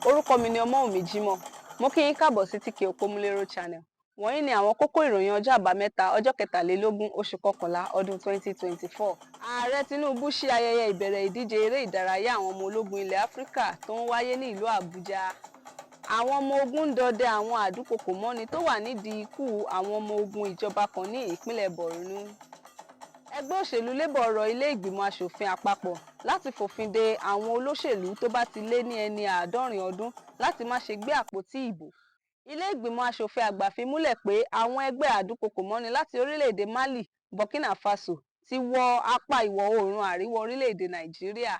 Orúkọ mi ni Ọmọ́wùmí Jímọ̀. Mo kí yín káàbọ̀ sí TK OPOMULERO channel. Wọ̀nyí ni àwọn kókó ìròyìn ọjọ́ àbámẹ́ta ọjọ́ 23 oṣù kọkànlá ọdún 2024. Ààrẹ Tinubu ṣí ayẹyẹ ìbẹ̀rẹ̀ ìdíje eré ìdárayá àwọn ọmọ ológun ilẹ̀ Áfíríkà tó ń wáyé ní ìlú Àbújá. Àwọn ọmọ ogun ń dọdẹ àwọn àdúkòkòmọ́ni tó wà nídìí ikú àwọn ọmọ ogun ìjọba kan ní ìpínlẹ̀ Borno. Ẹgbẹ́ òṣèlú Labour rọ ilé ìgbìmọ̀ aṣòfin àpapọ̀ láti fòfin de àwọn olóṣèlú tó bá ti lé ní ẹni 70 ọdún láti má ṣe gbé àpótí ìbò. Ilé ìgbìmọ̀ aṣòfin àgbà fi múlẹ̀ pé àwọn ẹgbẹ́ àdúkòkòmọ́ni láti orílẹ̀-èdè Mali, Burkina Faso ti wọ apá ìwọ̀ oòrùn àríwá orílẹ̀-èdè Nàìjíríà.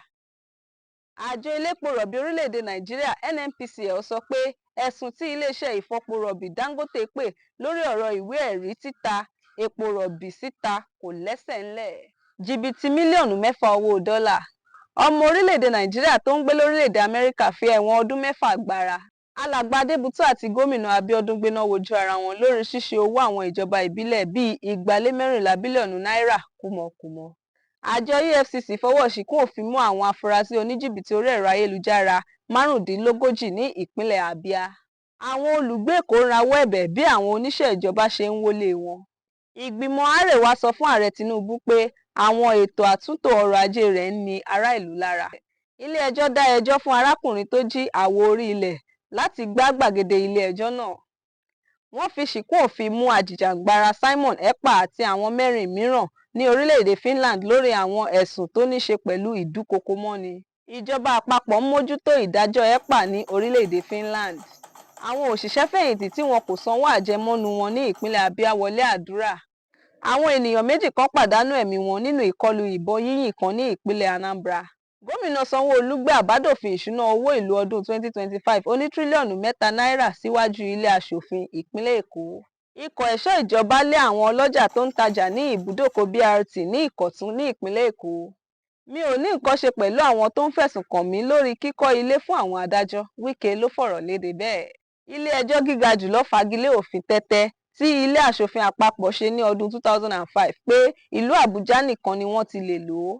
Àjọ elépo rọ̀bì orílẹ̀-èdè Nàìjíríà NNPCL sọ pé ẹ̀sùn tí iléeṣẹ́ ìfọpo rọ̀bì Dangote pè lórí ọ̀rọ̀ ìwé ẹ̀rí títa epo rọ̀bì síta kò lẹ́sẹ̀ ńlẹ̀. Jìbìtì mílíọ̀nù 6 owó dọ́là. Ọmọ orílẹ̀-èdè Nàìjíríà tó ń gbé lórílẹ̀-èdè Amẹ́ríkà fi ẹ̀wọ̀n ọdún 6 gbára. Alàgbà Adébútú àti gómìnà Abíọ́dún gbéná wojú ara wọn lórí ṣíṣe owó àwọn ìjọba ìbílẹ̀ bíi 214 bílíọ̀nù náírà kùmọ̀kùmọ̀. Àjọ EFCC fọwọ́ ṣìkún òfin mú àwọn afurasí oníjìbìtì orí ẹ̀rọ ayélujára 35 ní ìpínlẹ̀ Abia. Àwọn olùgbé Èkó rawọ́ ẹ̀bẹ̀ bí àwọn oníṣẹ́ ìjọba ṣe ń wọlé wọn. Ìgbìmọ̀ Àrẹwà sọ fún Ààrẹ Tinubu pé àwọn ètò àtúntò ọrọ̀ ajé rẹ̀ ń ni ará ìlú lára. Ilé-ẹjọ́ dá ẹjọ́ fún arákùnrin tó jí àwo orí ilẹ̀ láti gbá gbàgede ilé-ẹjọ́ náà. Wọ́n fi ṣìkún òfin mú ajìjàǹgbara Simon Ekpa àti àwọn 4 mìíràn ní orílẹ̀-èdè Finland lórí àwọn ẹ̀sùn tó ní ṣe pẹ̀lú ìdúkokòmọ́ni. Ìjọba àpapọ̀ ń mójútó ìdájọ́ Ekpa ní orílẹ̀-èdè Finland. Àwọn òṣìṣẹ́ fẹ̀yìntì tí wọn kò sanwó àjẹmọ́nú wọn ní ìpínlẹ̀ Abia wọlé àdúrà. Àwọn ènìyàn 2 kan pàdánù ẹ̀mí wọn nínú ìkọlù ìbọn yínyìn kan ní ìpínlẹ̀ Anambra. Gómìnà Sanwó-Olú gbé àbádòfin ìṣúná owó ìlú ọdún 2025 oní tírílíọ̀nù 3 náírà síwájú ilé aṣòfin ìpínlẹ̀ Èkó. Ikọ̀ ẹ̀ṣọ́ ìjọba lé àwọn ọlọ́jà tó ń tajà ní ibùdókọ̀ BRT ní Ìkọ̀tún ní ìpínlẹ̀ Èkó. Mi ò ní nǹkan ṣe pẹ̀lú àwọn tó ń fẹ̀sùn kàn mí lórí kíkọ́ ilé fún àwọn adájọ́, Wike ló fọ̀rọ̀ léde bẹ́ẹ̀. Ilé-ẹjọ́ gíga jùlọ fagilé òfin tẹ́tẹ́ tí ilé aṣòfin àpapọ̀ ṣe ní ọdún 2005 pé ìlú Àbújá nìkan ni wọ́n ti lè lò ó.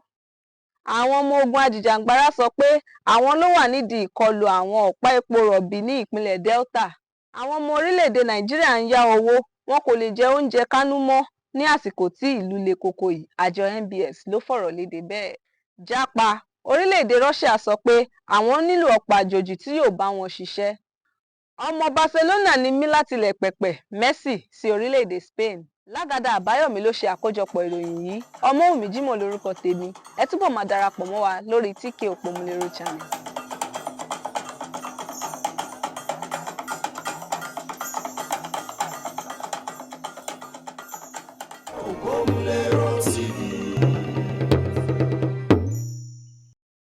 Àwọn ọmọ ogun ajìjàǹgbara sọ pé àwọn ló wà nídìí ìkọlù àwọn ọ̀pá epo rọ̀bì ní ìpínlẹ̀ Delta. Àwọn ọmọ orílẹ̀-èdè Nàìjíríà ń yá owó, wọn kò lè jẹ oúnjẹ kánú mọ́ ní àsìkò tí ìlú le koko yìí, àjọ NBS ló fọ̀rọ̀ léde bẹ́ẹ̀. Jápa, orílẹ̀-èdè Russia sọ pé àwọn nílò ọ̀pọ̀ àjòjì tí yóò bá wọn ṣiṣẹ́. Ọmọ Barcelona ni mí láti ilẹ̀ pẹ̀pẹ̀ Messi sí orílẹ̀-èdè Spain. Lágada Abayomi ló ṣe àkójọpọ̀ ìròyìn yìí. Ọmọ́wùmí Jímọ̀ lórúkọ tèmi. Ẹ túbọ̀ máa darapọ̀ mọ́ wa lórí TK OPOMULERO channel. OPOMULERO TV.